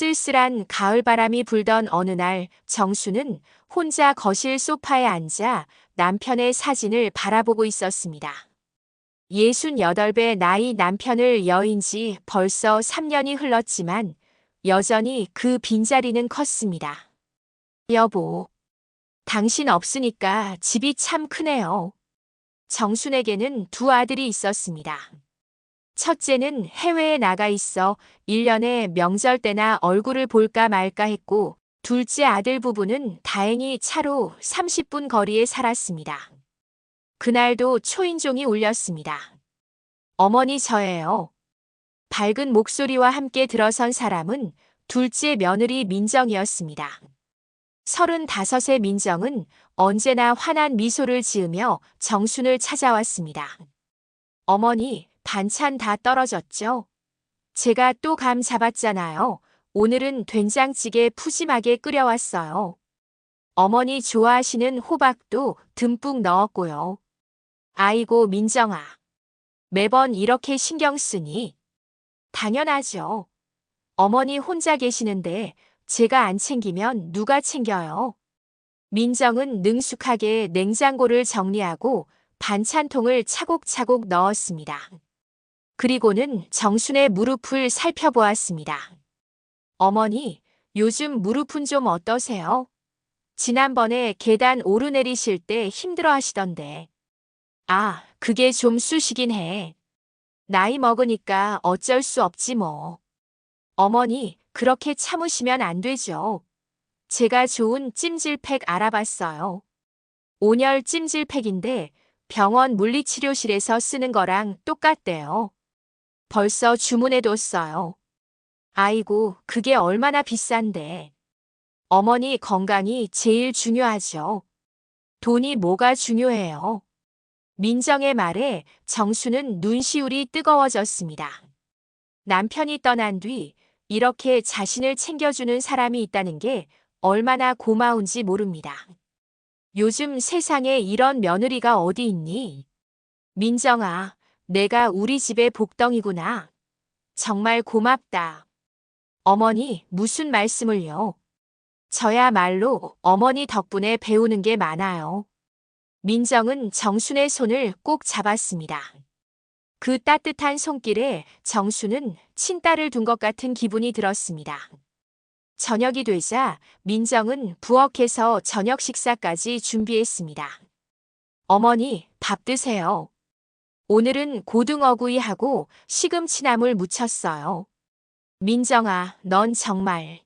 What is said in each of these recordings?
쓸쓸한 가을바람이 불던 어느 날 정수는 혼자 거실 소파에 앉아 남편의 사진을 바라보고 있었습니다. 68배 나이 남편을 여인 지 벌써 3년이 흘렀지만 여전히 그 빈자리는 컸습니다. 여보, 당신 없으니까 집이 참 크네요. 정순에게는 두 아들이 있었습니다. 첫째는 해외에 나가 있어 1년에 명절 때나 얼굴을 볼까 말까 했고, 둘째 아들 부부는 다행히 차로 30분 거리에 살았습니다. 그날도 초인종이 울렸습니다. 어머니 저예요. 밝은 목소리와 함께 들어선 사람은 둘째 며느리 민정이었습니다. 35의 민정은 언제나 환한 미소를 지으며 정순을 찾아왔습니다. 어머니, 반찬 다 떨어졌죠? 제가 또 감 잡았잖아요. 오늘은 된장찌개 푸짐하게 끓여왔어요. 어머니 좋아하시는 호박도 듬뿍 넣었고요. 아이고, 민정아. 매번 이렇게 신경 쓰니? 당연하죠. 어머니 혼자 계시는데 제가 안 챙기면 누가 챙겨요? 민정은 능숙하게 냉장고를 정리하고 반찬통을 차곡차곡 넣었습니다. 그리고는 정순의 무릎을 살펴보았습니다. 어머니, 요즘 무릎은 좀 어떠세요? 지난번에 계단 오르내리실 때 힘들어 하시던데. 아, 그게 좀 쑤시긴 해. 나이 먹으니까 어쩔 수 없지 뭐. 어머니, 그렇게 참으시면 안 되죠. 제가 좋은 찜질팩 알아봤어요. 온열 찜질팩인데 병원 물리치료실에서 쓰는 거랑 똑같대요. 벌써 주문해뒀어요. 아이고, 그게 얼마나 비싼데. 어머니 건강이 제일 중요하죠. 돈이 뭐가 중요해요. 민정의 말에 정수는 눈시울이 뜨거워졌습니다. 남편이 떠난 뒤 이렇게 자신을 챙겨주는 사람이 있다는 게 얼마나 고마운지 모릅니다. 요즘 세상에 이런 며느리가 어디 있니? 민정아, 내가 우리 집의 복덩이구나. 정말 고맙다. 어머니, 무슨 말씀을요? 저야말로 어머니 덕분에 배우는 게 많아요. 민정은 정순의 손을 꼭 잡았습니다. 그 따뜻한 손길에 정수는 친딸을 둔 것 같은 기분이 들었습니다. 저녁이 되자 민정은 부엌에서 저녁 식사까지 준비했습니다. 어머니, 밥 드세요. 오늘은 고등어구이하고 시금치나물 무쳤어요. 민정아, 넌 정말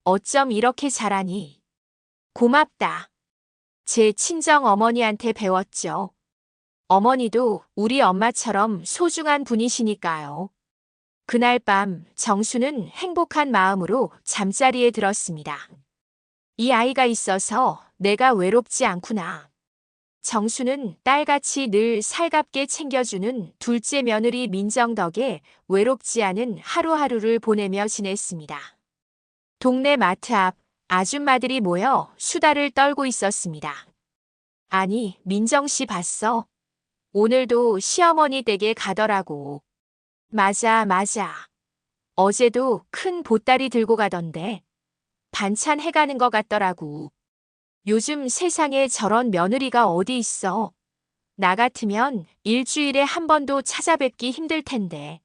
어쩜 이렇게 잘하니? 고맙다. 제 친정 어머니한테 배웠죠. 어머니도 우리 엄마처럼 소중한 분이시니까요. 그날 밤 정수는 행복한 마음으로 잠자리에 들었습니다. 이 아이가 있어서 내가 외롭지 않구나. 정수는 딸같이 늘 살갑게 챙겨주는 둘째 며느리 민정 덕에 외롭지 않은 하루하루를 보내며 지냈습니다. 동네 마트 앞 아줌마들이 모여 수다를 떨고 있었습니다. 아니, 민정 씨 봤어? 오늘도 시어머니 댁에 가더라고. 맞아, 맞아. 어제도 큰 보따리 들고 가던데. 반찬 해가는 것 같더라고. 요즘 세상에 저런 며느리가 어디 있어. 나 같으면 일주일에 한 번도 찾아뵙기 힘들 텐데.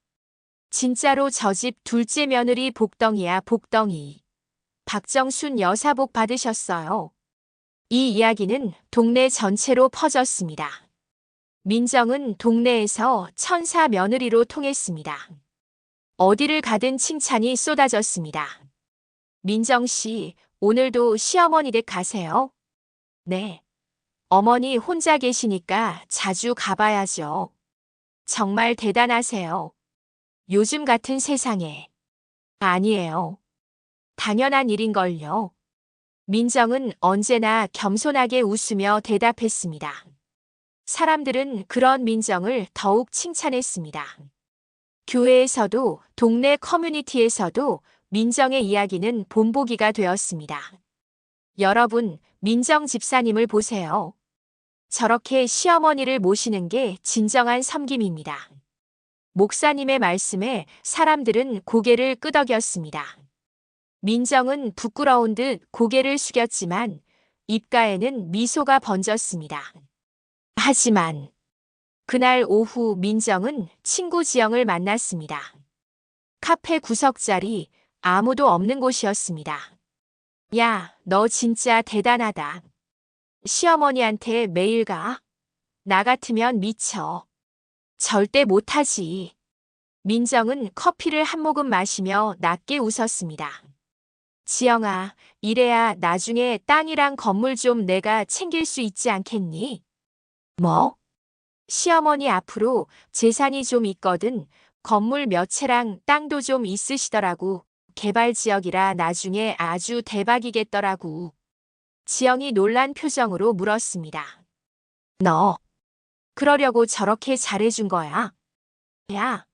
진짜로 저 집 둘째 며느리 복덩이야, 복덩이. 박정순 여사 복 받으셨어요. 이 이야기는 동네 전체로 퍼졌습니다. 민정은 동네에서 천사 며느리로 통했습니다. 어디를 가든 칭찬이 쏟아졌습니다. 민정 씨, 오늘도 시어머니 댁 가세요? 네. 어머니 혼자 계시니까 자주 가봐야죠. 정말 대단하세요. 요즘 같은 세상에. 아니에요. 당연한 일인걸요. 민정은 언제나 겸손하게 웃으며 대답했습니다. 사람들은 그런 민정을 더욱 칭찬했습니다. 교회에서도 동네 커뮤니티에서도 민정의 이야기는 본보기가 되었습니다. 여러분, 민정 집사님을 보세요. 저렇게 시어머니를 모시는 게 진정한 섬김입니다. 목사님의 말씀에 사람들은 고개를 끄덕였습니다. 민정은 부끄러운 듯 고개를 숙였지만 입가에는 미소가 번졌습니다. 하지만 그날 오후 민정은 친구 지영을 만났습니다. 카페 구석자리 아무도 없는 곳이었습니다. 야, 너 진짜 대단하다. 시어머니한테 매일 가? 나 같으면 미쳐. 절대 못하지. 민정은 커피를 한 모금 마시며 낮게 웃었습니다. 지영아, 이래야 나중에 땅이랑 건물 좀 내가 챙길 수 있지 않겠니? 뭐? 시어머니 앞으로 재산이 좀 있거든. 건물 몇 채랑 땅도 좀 있으시더라고. 개발 지역이라 나중에 아주 대박이겠더라고. 지영이 놀란 표정으로 물었습니다. 너, 그러려고 저렇게 잘해준 거야? 야,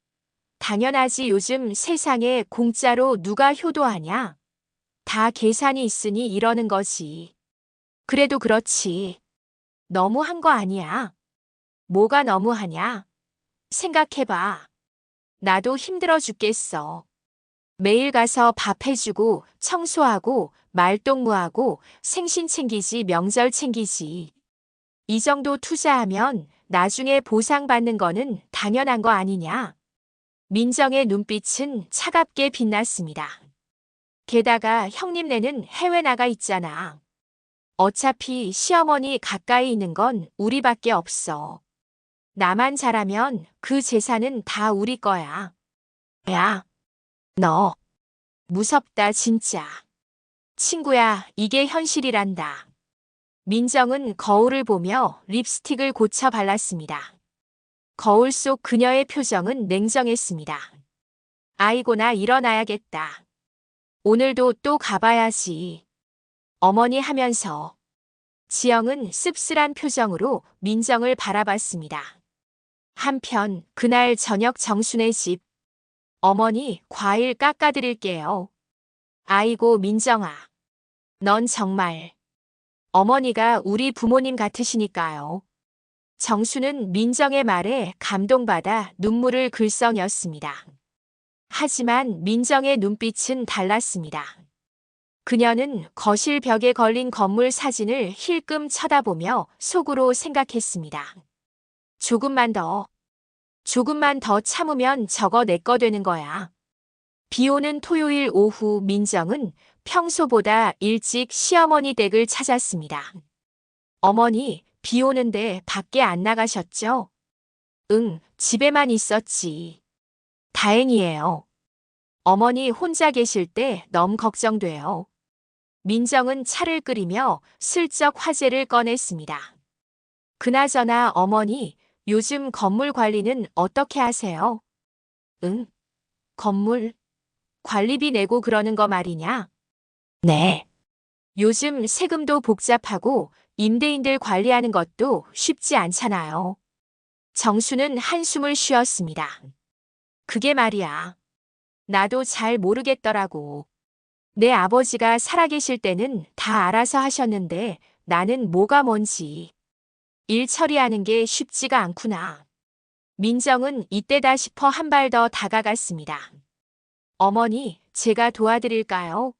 당연하지. 요즘 세상에 공짜로 누가 효도하냐? 다 계산이 있으니 이러는 거지. 그래도 그렇지. 너무한 거 아니야. 뭐가 너무하냐? 생각해봐. 나도 힘들어 죽겠어. 매일 가서 밥 해주고 청소하고 말동무하고 생신 챙기지 명절 챙기지. 이 정도 투자하면 나중에 보상받는 거는 당연한 거 아니냐? 민정의 눈빛은 차갑게 빛났습니다. 게다가 형님네는 해외 나가 있잖아. 어차피 시어머니 가까이 있는 건 우리밖에 없어. 나만 잘하면 그 재산은 다 우리 거야. 야, 너 무섭다 진짜. 친구야, 이게 현실이란다. 민정은 거울을 보며 립스틱을 고쳐 발랐습니다. 거울 속 그녀의 표정은 냉정했습니다. 아이고 나 일어나야겠다. 오늘도 또 가봐야지. 어머니 하면서 지영은 씁쓸한 표정으로 민정을 바라봤습니다. 한편 그날 저녁 정순의 집. 어머니 과일 깎아드릴게요. 아이고 민정아. 넌 정말. 어머니가 우리 부모님 같으시니까요. 정수는 민정의 말에 감동받아 눈물을 글썽였습니다. 하지만 민정의 눈빛은 달랐습니다. 그녀는 거실 벽에 걸린 건물 사진을 힐끔 쳐다보며 속으로 생각했습니다. 조금만 더 참으면 저거 내 거 되는 거야. 비 오는 토요일 오후 민정은 평소보다 일찍 시어머니 댁을 찾았습니다. 어머니, 비 오는데 밖에 안 나가셨죠? 응, 집에만 있었지. 다행이에요. 어머니 혼자 계실 때 너무 걱정돼요. 민정은 차를 끓이며 슬쩍 화제를 꺼냈습니다. 그나저나 어머니, 요즘 건물 관리는 어떻게 하세요? 응, 건물 관리비 내고 그러는 거 말이냐? 네. 요즘 세금도 복잡하고 임대인들 관리하는 것도 쉽지 않잖아요. 정수는 한숨을 쉬었습니다. 그게 말이야. 나도 잘 모르겠더라고. 내 아버지가 살아계실 때는 다 알아서 하셨는데 나는 뭐가 뭔지. 일 처리하는 게 쉽지가 않구나. 민정은 이때다 싶어 한 발 더 다가갔습니다. 어머니, 제가 도와드릴까요?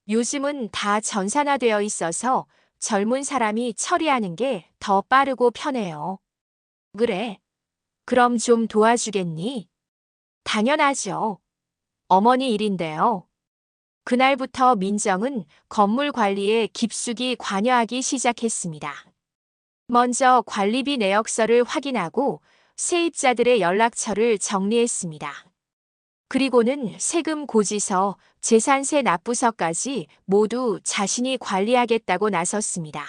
요즘은 다 전산화되어 있어서 젊은 사람이 처리하는 게 더 빠르고 편해요. 그래. 그럼 좀 도와주겠니? 당연하죠. 어머니 일인데요. 그날부터 민정은 건물 관리에 깊숙이 관여하기 시작했습니다. 먼저 관리비 내역서를 확인하고 세입자들의 연락처를 정리했습니다. 그리고는 세금 고지서, 재산세 납부서까지 모두 자신이 관리하겠다고 나섰습니다.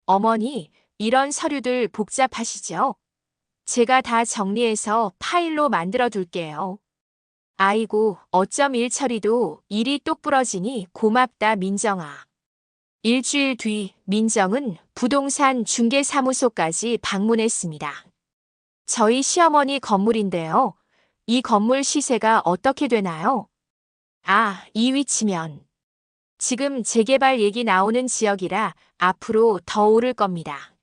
어머니, 이런 서류들 복잡하시죠? 제가 다 정리해서 파일로 만들어 둘게요. 아이고, 어쩜 일 처리도 일이 똑부러지니 고맙다 민정아. 일주일 뒤 민정은 부동산 중개사무소까지 방문했습니다. 저희 시어머니 건물인데요. 이 건물 시세가 어떻게 되나요? 아, 이 위치면. 지금 재개발 얘기 나오는 지역이라 앞으로 더 오를 겁니다.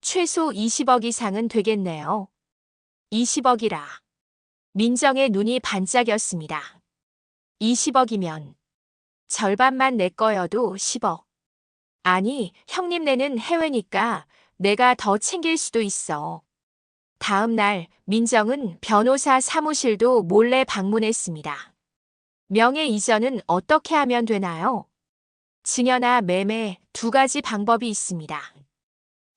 최소 20억 이상은 되겠네요. 20억이라. 민정의 눈이 반짝였습니다. 20억이면 절반만 내 거여도 10억. 아니, 형님네는 해외니까 내가 더 챙길 수도 있어. 다음 날 민정은 변호사 사무실도 몰래 방문했습니다. 명예 이전은 어떻게 하면 되나요? 증여나 매매 두 가지 방법이 있습니다.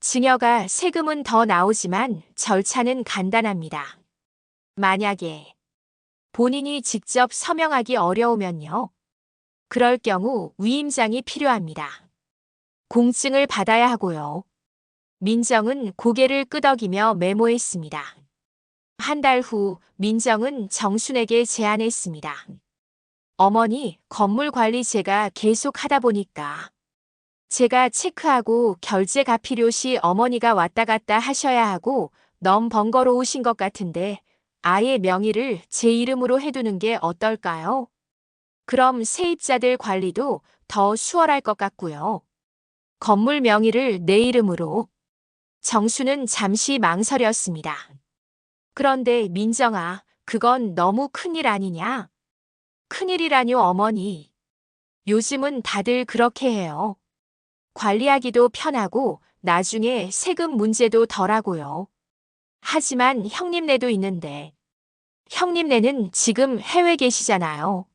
증여가 세금은 더 나오지만 절차는 간단합니다. 만약에 본인이 직접 서명하기 어려우면요. 그럴 경우 위임장이 필요합니다. 공증을 받아야 하고요. 민정은 고개를 끄덕이며 메모했습니다. 한 달 후 민정은 정순에게 제안했습니다. 어머니, 건물 관리 제가 계속 하다 보니까 제가 체크하고 결제 가필요 시 어머니가 왔다 갔다 하셔야 하고 너무 번거로우신 것 같은데 아예 명의를 제 이름으로 해두는 게 어떨까요? 그럼 세입자들 관리도 더 수월할 것 같고요. 건물 명의를 내 이름으로. 정수는 잠시 망설였습니다. 그런데 민정아, 그건 너무 큰일 아니냐? 큰일이라뇨, 어머니. 요즘은 다들 그렇게 해요. 관리하기도 편하고 나중에 세금 문제도 덜하고요. 하지만 형님네도 있는데 형님네는 지금 해외 계시잖아요.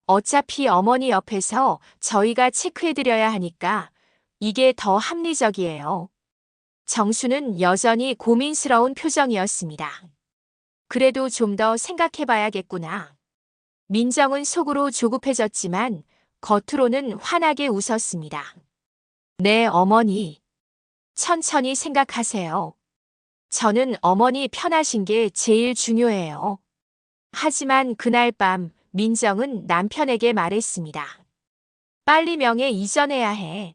어차피 어머니 옆에서 저희가 체크해드려야 하니까 이게 더 합리적이에요. 정수는 여전히 고민스러운 표정이었습니다. 그래도 좀 더 생각해봐야겠구나. 민정은 속으로 조급해졌지만 겉으로는 환하게 웃었습니다. 네, 어머니. 천천히 생각하세요. 저는 어머니 편하신 게 제일 중요해요. 하지만 그날 밤 민정은 남편에게 말했습니다. 빨리 명예 이전해야 해.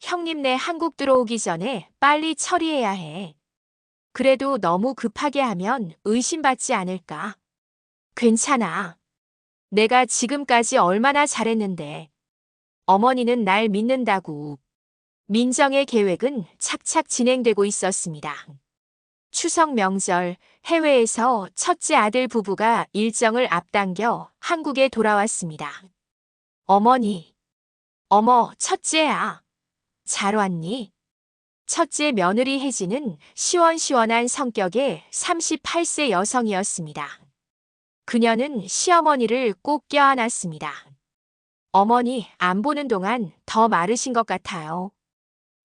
형님네 한국 들어오기 전에 빨리 처리해야 해. 그래도 너무 급하게 하면 의심받지 않을까? 괜찮아. 내가 지금까지 얼마나 잘했는데. 어머니는 날 믿는다고. 민정의 계획은 착착 진행되고 있었습니다. 추석 명절, 해외에서 첫째 아들 부부가 일정을 앞당겨 한국에 돌아왔습니다. 어머니. 어머, 첫째야. 잘 왔니? 첫째 며느리 혜진은 시원시원한 성격의 38세 여성이었습니다. 그녀는 시어머니를 꼭 껴안았습니다. 어머니, 안 보는 동안 더 마르신 것 같아요.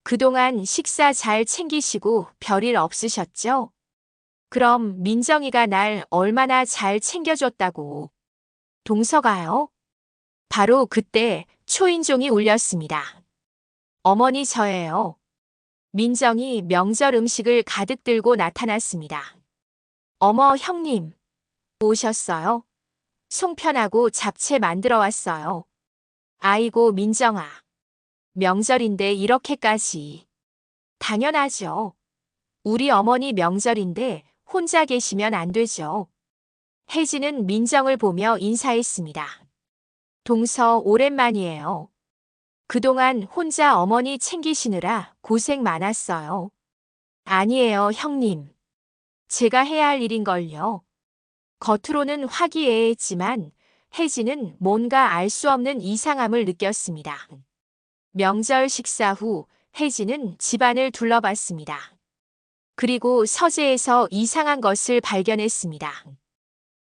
그동안 식사 잘 챙기시고 별일 없으셨죠? 그럼 민정이가 날 얼마나 잘 챙겨줬다고. 동서가요? 바로 그때 초인종이 울렸습니다. 어머니 저예요. 민정이 명절 음식을 가득 들고 나타났습니다. 어머 형님, 오셨어요? 송편하고 잡채 만들어 왔어요. 아이고 민정아. 명절인데 이렇게까지. 당연하죠. 우리 어머니 명절인데 혼자 계시면 안 되죠. 혜진은 민정을 보며 인사했습니다. 동서 오랜만이에요. 그동안 혼자 어머니 챙기시느라 고생 많았어요. 아니에요, 형님. 제가 해야 할 일인걸요. 겉으로는 화기애애했지만 혜진은 뭔가 알 수 없는 이상함을 느꼈습니다. 명절 식사 후 혜진은 집안을 둘러봤습니다. 그리고 서재에서 이상한 것을 발견했습니다.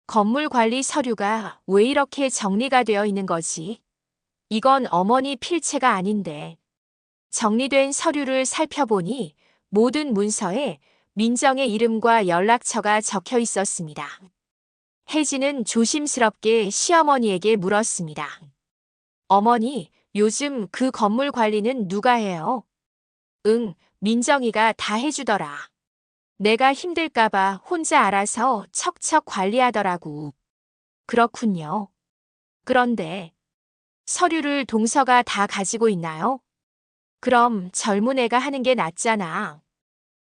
건물 관리 서류가 왜 이렇게 정리가 되어 있는 거지? 이건 어머니 필체가 아닌데. 정리된 서류를 살펴보니 모든 문서에 민정의 이름과 연락처가 적혀 있었습니다. 혜진은 조심스럽게 시어머니에게 물었습니다. 어머니, 요즘 그 건물 관리는 누가 해요? 응, 민정이가 다 해주더라. 내가 힘들까봐 혼자 알아서 척척 관리하더라고. 그렇군요. 그런데 서류를 동서가 다 가지고 있나요? 그럼 젊은 애가 하는 게 낫잖아.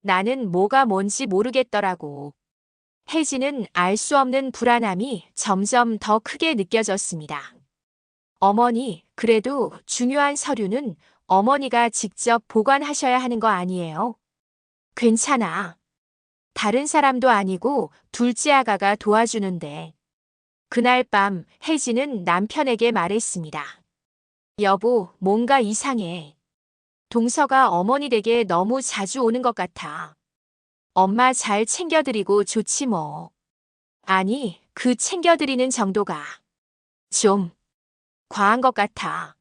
나는 뭐가 뭔지 모르겠더라고. 혜진은 알 수 없는 불안함이 점점 더 크게 느껴졌습니다. 어머니, 그래도 중요한 서류는 어머니가 직접 보관하셔야 하는 거 아니에요? 괜찮아. 다른 사람도 아니고 둘째 아가가 도와주는데. 그날 밤 혜진은 남편에게 말했습니다. 여보, 뭔가 이상해. 동서가 어머니 댁에 너무 자주 오는 것 같아. 엄마 잘 챙겨드리고 좋지 뭐. 아니, 그 챙겨드리는 정도가 좀 과한 것 같아.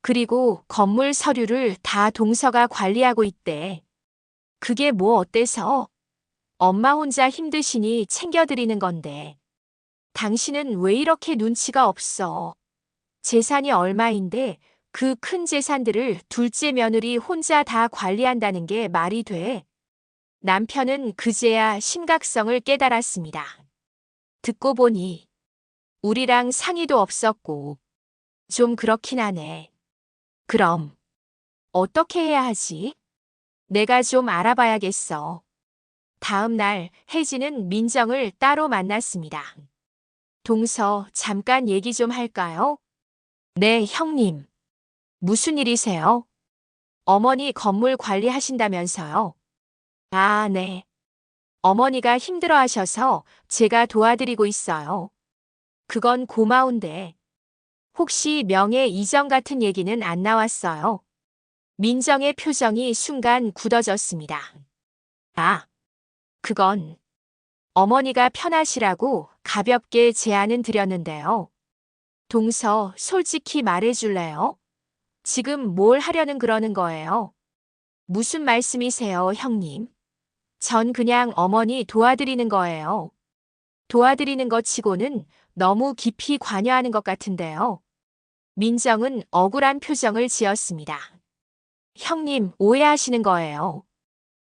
그리고 건물 서류를 다 동서가 관리하고 있대. 그게 뭐 어때서? 엄마 혼자 힘드시니 챙겨드리는 건데. 당신은 왜 이렇게 눈치가 없어? 재산이 얼마인데 그 큰 재산들을 둘째 며느리 혼자 다 관리한다는 게 말이 돼? 남편은 그제야 심각성을 깨달았습니다. 듣고 보니 우리랑 상의도 없었고 좀 그렇긴 하네. 그럼 어떻게 해야 하지? 내가 좀 알아봐야겠어. 다음 날 혜진은 민정을 따로 만났습니다. 동서, 잠깐 얘기 좀 할까요? 네, 형님. 무슨 일이세요? 어머니 건물 관리하신다면서요? 아, 네. 어머니가 힘들어 하셔서 제가 도와드리고 있어요. 그건 고마운데. 혹시 명예 이전 같은 얘기는 안 나왔어요? 민정의 표정이 순간 굳어졌습니다. 아, 그건 어머니가 편하시라고 가볍게 제안은 드렸는데요. 동서, 솔직히 말해줄래요? 지금 뭘 하려는 그러는 거예요? 무슨 말씀이세요, 형님? 전 그냥 어머니 도와드리는 거예요. 도와드리는 것 치고는 너무 깊이 관여하는 것 같은데요. 민정은 억울한 표정을 지었습니다. 형님, 오해하시는 거예요.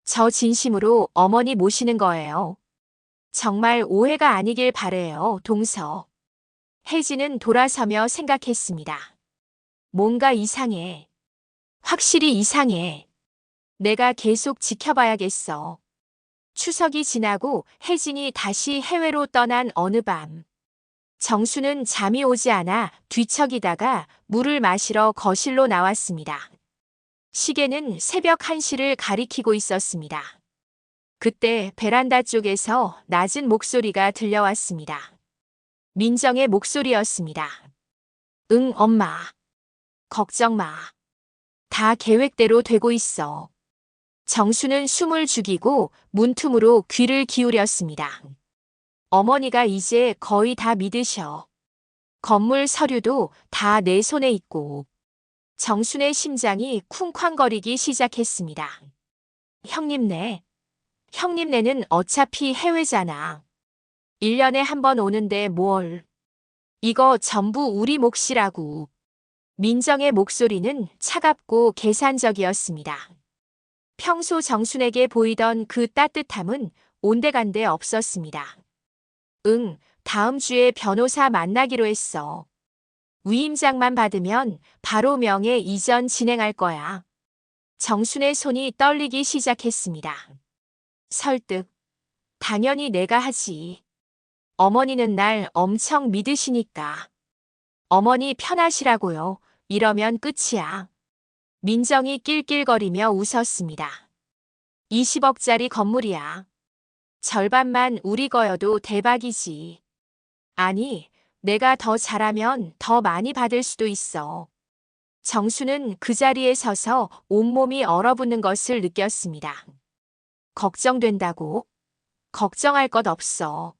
저 진심으로 어머니 모시는 거예요. 정말 오해가 아니길 바래요, 동서. 혜진은 돌아서며 생각했습니다. 뭔가 이상해. 확실히 이상해. 내가 계속 지켜봐야겠어. 추석이 지나고 혜진이 다시 해외로 떠난 어느 밤. 정수는 잠이 오지 않아 뒤척이다가 물을 마시러 거실로 나왔습니다. 시계는 새벽 1시를 가리키고 있었습니다. 그때 베란다 쪽에서 낮은 목소리가 들려왔습니다. 민정의 목소리였습니다. 응, 엄마. 걱정 마. 다 계획대로 되고 있어. 정수는 숨을 죽이고 문틈으로 귀를 기울였습니다. 어머니가 이제 거의 다 믿으셔. 건물 서류도 다 내 손에 있고. 정순의 심장이 쿵쾅거리기 시작했습니다. 형님네는 어차피 해외잖아. 1년에 한 번 오는데 뭘. 이거 전부 우리 몫이라고. 민정의 목소리는 차갑고 계산적이었습니다. 평소 정순에게 보이던 그 따뜻함은 온데간데 없었습니다. 응, 다음 주에 변호사 만나기로 했어. 위임장만 받으면 바로 명예 이전 진행할 거야. 정순의 손이 떨리기 시작했습니다. 설득. 당연히 내가 하지. 어머니는 날 엄청 믿으시니까. 어머니 편하시라고요. 이러면 끝이야. 민정이 낄낄거리며 웃었습니다. 20억짜리 건물이야. 절반만 우리 거여도 대박이지. 아니, 내가 더 잘하면 더 많이 받을 수도 있어. 정수는 그 자리에 서서 온몸이 얼어붙는 것을 느꼈습니다. 걱정된다고? 걱정할 것 없어.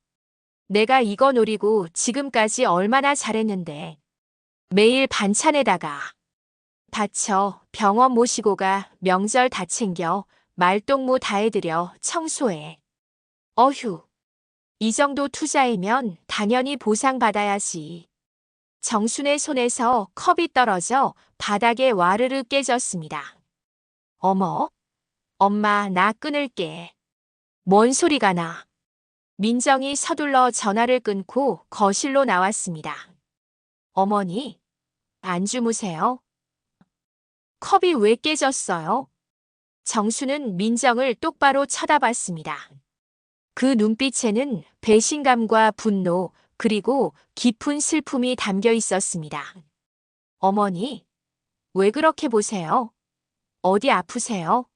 내가 이거 노리고 지금까지 얼마나 잘했는데. 매일 반찬에다가 다쳐 병원 모시고 가 명절 다 챙겨 말동무 다 해드려 청소해. 어휴. 이 정도 투자이면 당연히 보상받아야지. 정순의 손에서 컵이 떨어져 바닥에 와르르 깨졌습니다. 어머, 엄마 나 끊을게. 뭔 소리가 나. 민정이 서둘러 전화를 끊고 거실로 나왔습니다. 어머니, 안 주무세요? 컵이 왜 깨졌어요? 정수는 민정을 똑바로 쳐다봤습니다. 그 눈빛에는 배신감과 분노, 그리고 깊은 슬픔이 담겨 있었습니다. 어머니, 왜 그렇게 보세요? 어디 아프세요?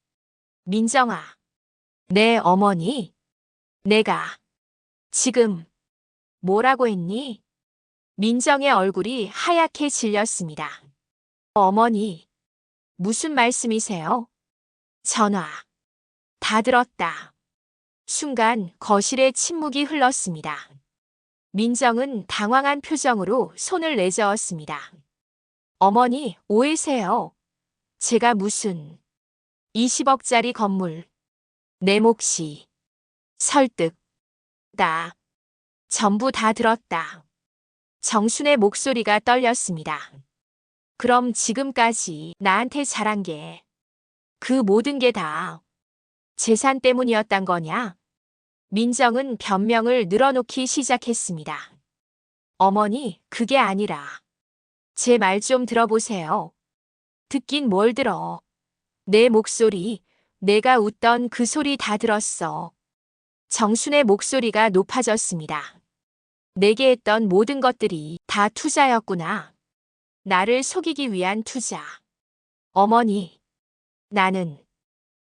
민정아. 네, 어머니. 내가 지금 뭐라고 했니? 민정의 얼굴이 하얗게 질렸습니다. 어머니, 무슨 말씀이세요? 전화. 다 들었다. 순간 거실에 침묵이 흘렀습니다. 민정은 당황한 표정으로 손을 내저었습니다. 어머니, 오해세요. 제가 무슨 20억짜리 건물, 내 몫이, 설득, 다, 전부 다 들었다. 정순의 목소리가 떨렸습니다. 그럼 지금까지 나한테 잘한 게, 그 모든 게 다 재산 때문이었단 거냐? 민정은 변명을 늘어놓기 시작했습니다. 어머니, 그게 아니라, 제 말 좀 들어보세요. 듣긴 뭘 들어. 내 목소리, 내가 웃던 그 소리 다 들었어. 정순의 목소리가 높아졌습니다. 내게 했던 모든 것들이 다 투자였구나. 나를 속이기 위한 투자. 어머니,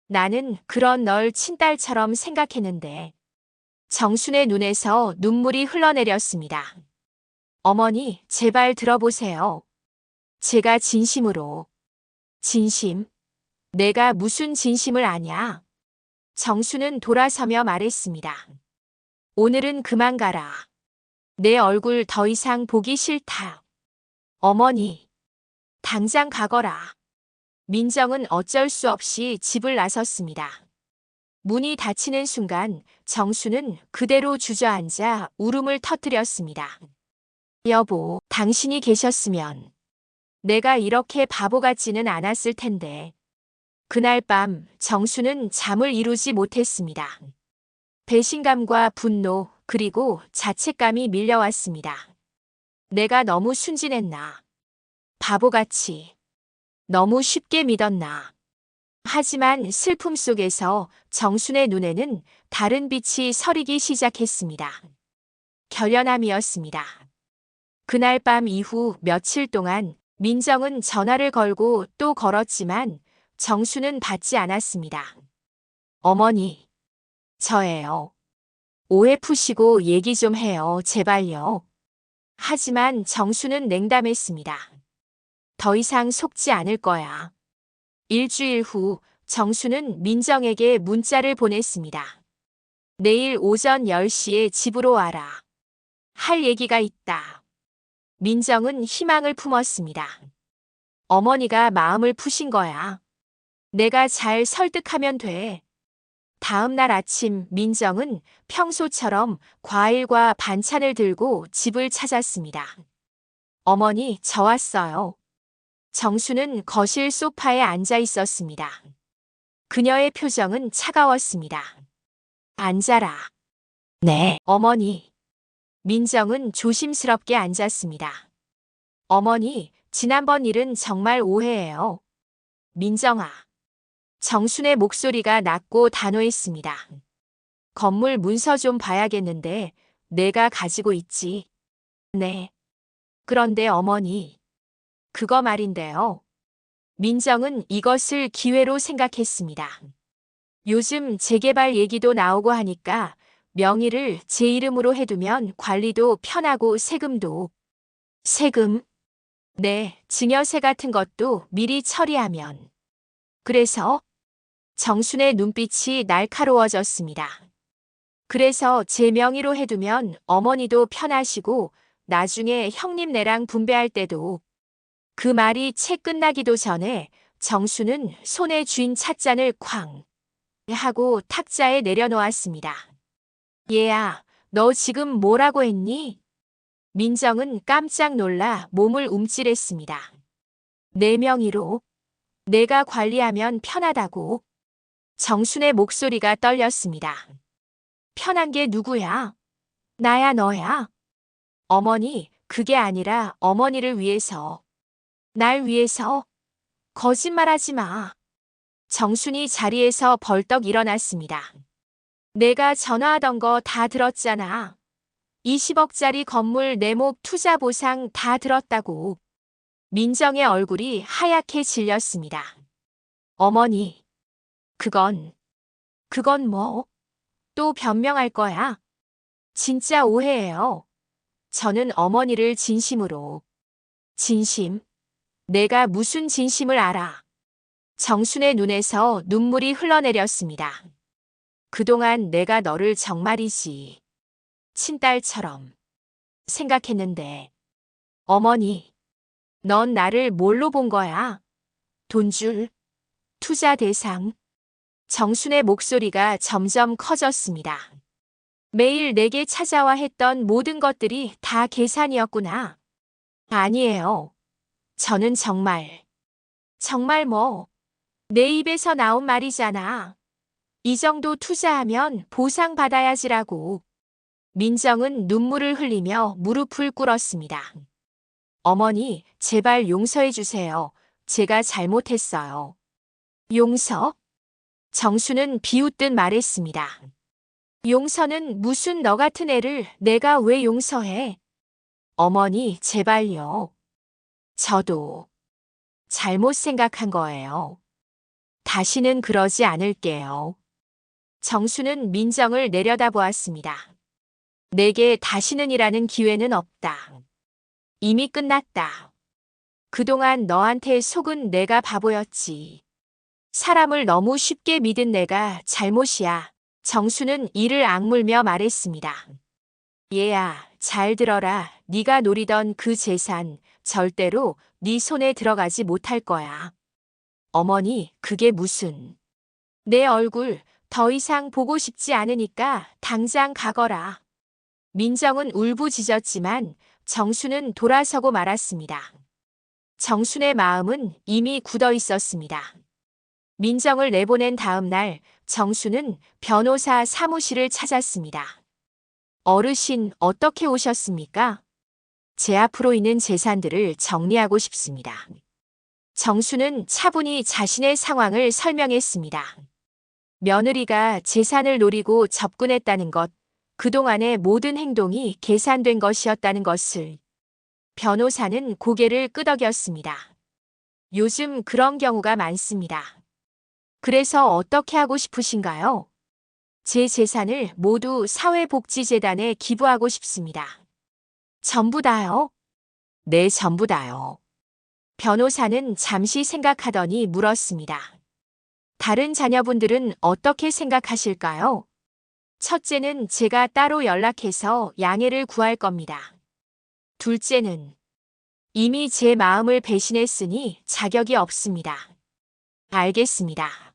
나는 그런 널 친딸처럼 생각했는데. 정순의 눈에서 눈물이 흘러내렸습니다. 어머니, 제발 들어보세요. 제가 진심으로. 진심? 내가 무슨 진심을 아냐? 정수는 돌아서며 말했습니다. 오늘은 그만 가라. 내 얼굴 더 이상 보기 싫다. 어머니, 당장 가거라. 민정은 어쩔 수 없이 집을 나섰습니다. 문이 닫히는 순간 정수는 그대로 주저앉아 울음을 터뜨렸습니다. 여보, 당신이 계셨으면 내가 이렇게 바보 같지는 않았을 텐데. 그날 밤 정수는 잠을 이루지 못했습니다. 배신감과 분노 그리고 자책감이 밀려왔습니다. 내가 너무 순진했나? 바보같이. 너무 쉽게 믿었나? 하지만 슬픔 속에서 정순의 눈에는 다른 빛이 서리기 시작했습니다. 결연함이었습니다. 그날 밤 이후 며칠 동안 민정은 전화를 걸고 또 걸었지만 정수는 받지 않았습니다. 어머니, 저예요. 오해 푸시고 얘기 좀 해요, 제발요. 하지만 정수는 냉담했습니다. 더 이상 속지 않을 거야. 일주일 후 정수는 민정에게 문자를 보냈습니다. 내일 오전 10시에 집으로 와라. 할 얘기가 있다. 민정은 희망을 품었습니다. 어머니가 마음을 푸신 거야. 내가 잘 설득하면 돼. 다음 날 아침 민정은 평소처럼 과일과 반찬을 들고 집을 찾았습니다. 어머니, 저 왔어요. 정수는 거실 소파에 앉아 있었습니다. 그녀의 표정은 차가웠습니다. 앉아라. 네, 어머니. 민정은 조심스럽게 앉았습니다. 어머니, 지난번 일은 정말 오해예요. 민정아. 정순의 목소리가 낮고 단호했습니다. 건물 문서 좀 봐야겠는데 내가 가지고 있지. 네. 그런데 어머니. 그거 말인데요. 민정은 이것을 기회로 생각했습니다. 요즘 재개발 얘기도 나오고 하니까 명의를 제 이름으로 해두면 관리도 편하고 세금도. 세금? 네, 증여세 같은 것도 미리 처리하면. 그래서 정순의 눈빛이 날카로워졌습니다. 그래서 제 명의로 해두면 어머니도 편하시고 나중에 형님네랑 분배할 때도. 그 말이 채 끝나기도 전에 정수는 손에 쥔 찻잔을 쾅 하고 탁자에 내려놓았습니다. 얘야, 너 지금 뭐라고 했니? 민정은 깜짝 놀라 몸을 움찔했습니다. 내 명의로 내가 관리하면 편하다고. 정순의 목소리가 떨렸습니다. 편한 게 누구야? 나야 너야? 어머니, 그게 아니라 어머니를 위해서. 날 위해서? 거짓말하지 마. 정순이 자리에서 벌떡 일어났습니다. 내가 전화하던 거 다 들었잖아. 20억짜리 건물 내목 투자 보상 다 들었다고. 민정의 얼굴이 하얗게 질렸습니다. 어머니, 그건 뭐? 또 변명할 거야? 진짜 오해예요. 저는 어머니를 진심으로. 진심? 내가 무슨 진심을 알아. 정순의 눈에서 눈물이 흘러내렸습니다. 그동안 내가 너를 정말이지 친딸처럼 생각했는데 어머니, 넌 나를 뭘로 본 거야? 돈줄, 투자 대상. 정순의 목소리가 점점 커졌습니다. 매일 내게 찾아와 했던 모든 것들이 다 계산이었구나. 아니에요. 저는 정말 내 입에서 나온 말이잖아. 이 정도 투자하면 보상받아야지라고. 민정은 눈물을 흘리며 무릎을 꿇었습니다. 어머니, 제발 용서해 주세요. 제가 잘못했어요. 용서? 정수는 비웃듯 말했습니다. 용서는 무슨 너 같은 애를 내가 왜 용서해? 어머니, 제발요. 저도 잘못 생각한 거예요. 다시는 그러지 않을게요. 정수는 민정을 내려다보았습니다. 내게 다시는이라는 기회는 없다. 이미 끝났다. 그동안 너한테 속은 내가 바보였지. 사람을 너무 쉽게 믿은 내가 잘못이야. 정수는 이를 악물며 말했습니다. 얘야, 잘 들어라. 네가 노리던 그 재산 절대로 네 손에 들어가지 못할 거야. 어머니, 그게 무슨. 내 얼굴 더 이상 보고 싶지 않으니까 당장 가거라. 민정은 울부짖었지만 정수는 돌아서고 말았습니다. 정순의 마음은 이미 굳어 있었습니다. 민정을 내보낸 다음 날 정수는 변호사 사무실을 찾았습니다. 어르신, 어떻게 오셨습니까? 제 앞으로 있는 재산들을 정리하고 싶습니다. 정수는 차분히 자신의 상황을 설명했습니다. 며느리가 재산을 노리고 접근했다는 것, 그동안의 모든 행동이 계산된 것이었다는 것을. 변호사는 고개를 끄덕였습니다. 요즘 그런 경우가 많습니다. 그래서 어떻게 하고 싶으신가요? 제 재산을 모두 사회복지재단에 기부하고 싶습니다. 전부 다요? 네, 전부 다요. 변호사는 잠시 생각하더니 물었습니다. 다른 자녀분들은 어떻게 생각하실까요? 첫째는 제가 따로 연락해서 양해를 구할 겁니다. 둘째는 이미 제 마음을 배신했으니 자격이 없습니다. 알겠습니다.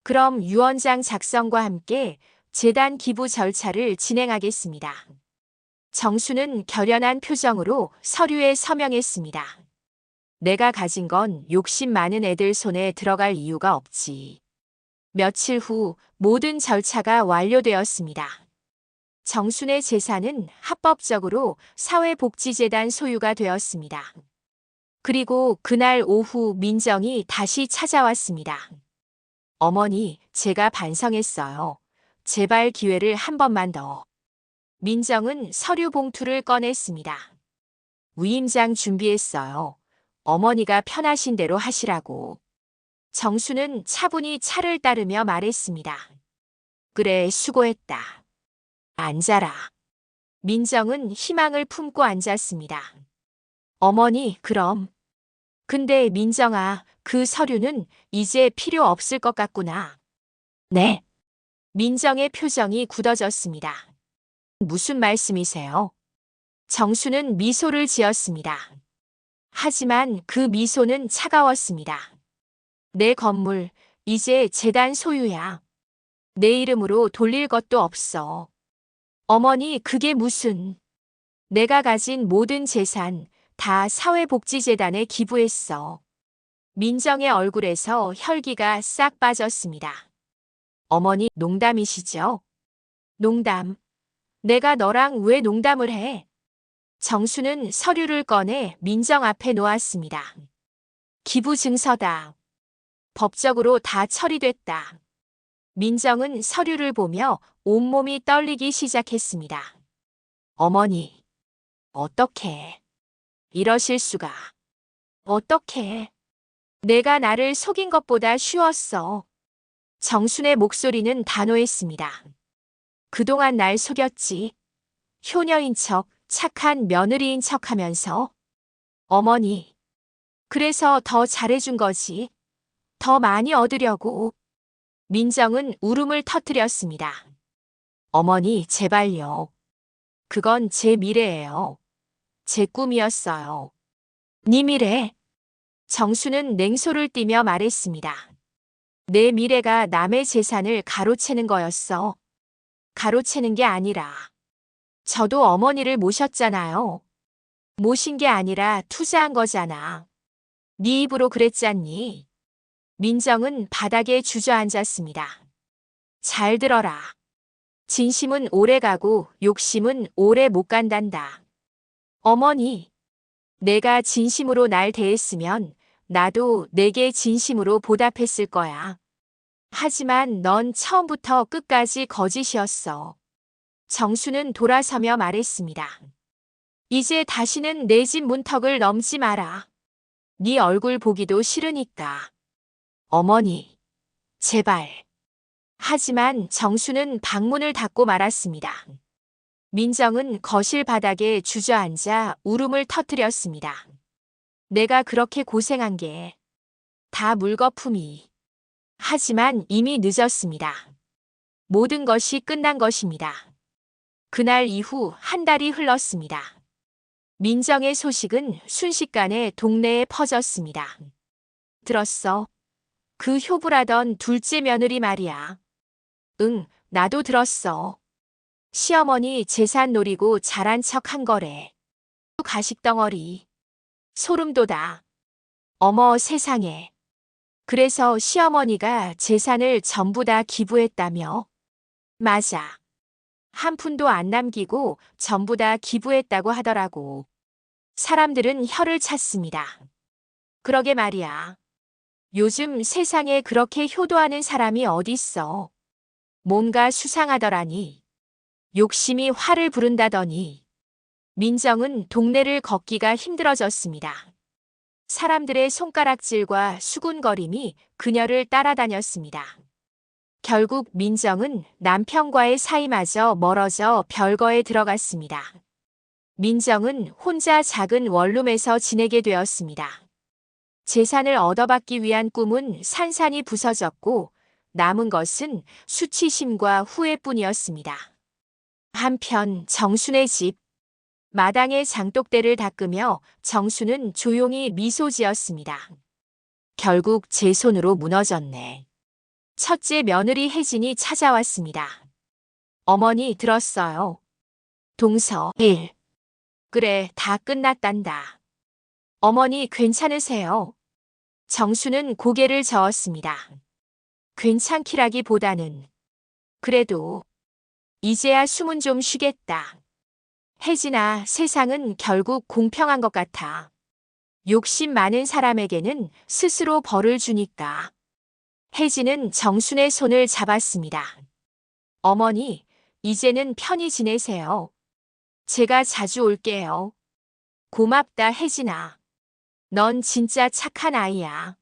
그럼 유언장 작성과 함께 재단 기부 절차를 진행하겠습니다. 정수는 결연한 표정으로 서류에 서명했습니다. 내가 가진 건 욕심 많은 애들 손에 들어갈 이유가 없지. 며칠 후 모든 절차가 완료되었습니다. 정순의 재산은 합법적으로 사회복지재단 소유가 되었습니다. 그리고 그날 오후 민정이 다시 찾아왔습니다. 어머니, 제가 반성했어요. 제발 기회를 한 번만 더. 민정은 서류 봉투를 꺼냈습니다. 위임장 준비했어요. 어머니가 편하신 대로 하시라고. 정수는 차분히 차를 따르며 말했습니다. 그래, 수고했다. 앉아라. 민정은 희망을 품고 앉았습니다. 어머니, 그럼. 근데 민정아, 그 서류는 이제 필요 없을 것 같구나. 네. 민정의 표정이 굳어졌습니다. 무슨 말씀이세요? 정수는 미소를 지었습니다. 하지만 그 미소는 차가웠습니다. 내 건물, 이제 재단 소유야. 내 이름으로 돌릴 것도 없어. 어머니, 그게 무슨. 내가 가진 모든 재산 다 사회복지재단에 기부했어. 민정의 얼굴에서 혈기가 싹 빠졌습니다. 어머니, 농담이시죠? 농담. 내가 너랑 왜 농담을 해? 정수는 서류를 꺼내 민정 앞에 놓았습니다. 기부 증서다. 법적으로 다 처리됐다. 민정은 서류를 보며 온몸이 떨리기 시작했습니다. 어머니, 어떻게 이러실 수가. 어떻게. 내가 나를 속인 것보다 쉬웠어. 정순의 목소리는 단호했습니다. 그동안 날 속였지. 효녀인 척, 착한 며느리인 척 하면서. 어머니, 그래서 더 잘해준 거지. 더 많이 얻으려고. 민정은 울음을 터뜨렸습니다. 어머니, 제발요. 그건 제 미래예요. 제 꿈이었어요. 네 미래? 정수는 냉소를 띠며 말했습니다. 내 미래가 남의 재산을 가로채는 거였어. 가로채는 게 아니라. 저도 어머니를 모셨잖아요. 모신 게 아니라 투자한 거잖아. 네 입으로 그랬잖니. 민정은 바닥에 주저앉았습니다. 잘 들어라. 진심은 오래 가고 욕심은 오래 못 간단다. 어머니, 내가 진심으로 날 대했으면 나도 내게 진심으로 보답했을 거야. 하지만 넌 처음부터 끝까지 거짓이었어. 정수는 돌아서며 말했습니다. 이제 다시는 내 집 문턱을 넘지 마라. 네 얼굴 보기도 싫으니까. 어머니, 제발. 하지만 정수는 방문을 닫고 말았습니다. 민정은 거실 바닥에 주저앉아 울음을 터뜨렸습니다. 내가 그렇게 고생한 게 다 물거품이. 하지만 이미 늦었습니다. 모든 것이 끝난 것입니다. 그날 이후 한 달이 흘렀습니다. 민정의 소식은 순식간에 동네에 퍼졌습니다. 들었어? 그 효부라던 둘째 며느리 말이야. 응, 나도 들었어. 시어머니 재산 노리고 잘한 척 한 거래. 가식덩어리. 소름 돋아. 어머 세상에. 그래서 시어머니가 재산을 전부 다 기부했다며? 맞아. 한 푼도 안 남기고 전부 다 기부했다고 하더라고. 사람들은 혀를 찼습니다. 그러게 말이야. 요즘 세상에 그렇게 효도하는 사람이 어딨어. 뭔가 수상하더라니. 욕심이 화를 부른다더니. 민정은 동네를 걷기가 힘들어졌습니다. 사람들의 손가락질과 수군거림이 그녀를 따라다녔습니다. 결국 민정은 남편과의 사이마저 멀어져 별거에 들어갔습니다. 민정은 혼자 작은 원룸에서 지내게 되었습니다. 재산을 얻어받기 위한 꿈은 산산이 부서졌고 남은 것은 수치심과 후회뿐이었습니다. 한편 정순의 집. 마당에 장독대를 닦으며 정수는 조용히 미소 지었습니다. 결국 제 손으로 무너졌네. 첫째 며느리 혜진이 찾아왔습니다. 어머니 들었어요. 동서 1. 그래, 다 끝났단다. 어머니 괜찮으세요? 정수는 고개를 저었습니다. 괜찮기라기보다는 그래도 이제야 숨은 좀 쉬겠다. 혜진아, 세상은 결국 공평한 것 같아. 욕심 많은 사람에게는 스스로 벌을 주니까. 혜진은 정순의 손을 잡았습니다. 어머니, 이제는 편히 지내세요. 제가 자주 올게요. 고맙다, 혜진아. 넌 진짜 착한 아이야.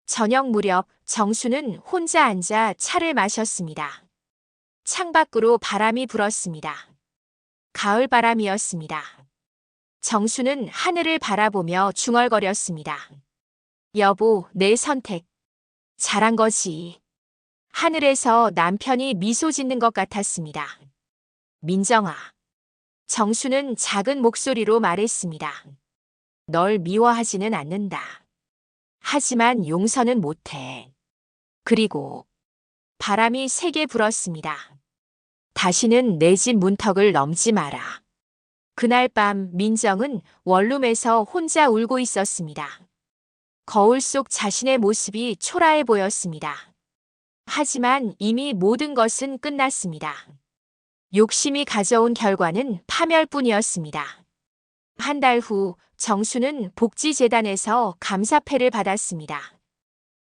저녁 무렵 정수는 혼자 앉아 차를 마셨습니다. 창밖으로 바람이 불었습니다. 가을 바람이었습니다. 정수는 하늘을 바라보며 중얼거렸습니다. 여보, 내 선택. 잘한 거지. 하늘에서 남편이 미소 짓는 것 같았습니다. 민정아. 정수는 작은 목소리로 말했습니다. 널 미워하지는 않는다. 하지만 용서는 못해. 그리고 바람이 세게 불었습니다. 다시는 내 집 문턱을 넘지 마라. 그날 밤 민정은 원룸에서 혼자 울고 있었습니다. 거울 속 자신의 모습이 초라해 보였습니다. 하지만 이미 모든 것은 끝났습니다. 욕심이 가져온 결과는 파멸뿐이었습니다. 한 달 후 정수는 복지재단에서 감사패를 받았습니다.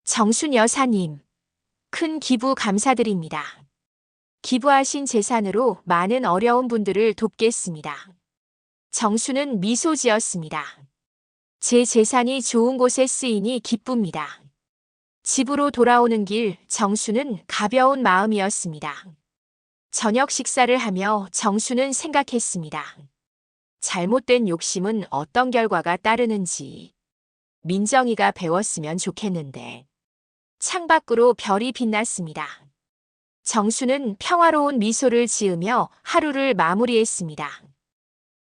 정순 여사님, 큰 기부 감사드립니다. 기부하신 재산으로 많은 어려운 분들을 돕겠습니다. 정수는 미소 지었습니다. 제 재산이 좋은 곳에 쓰이니 기쁩니다. 집으로 돌아오는 길 정수는 가벼운 마음이었습니다. 저녁 식사를 하며 정수는 생각했습니다. 잘못된 욕심은 어떤 결과가 따르는지. 민정이가 배웠으면 좋겠는데. 창밖으로 별이 빛났습니다. 정수는 평화로운 미소를 지으며 하루를 마무리했습니다.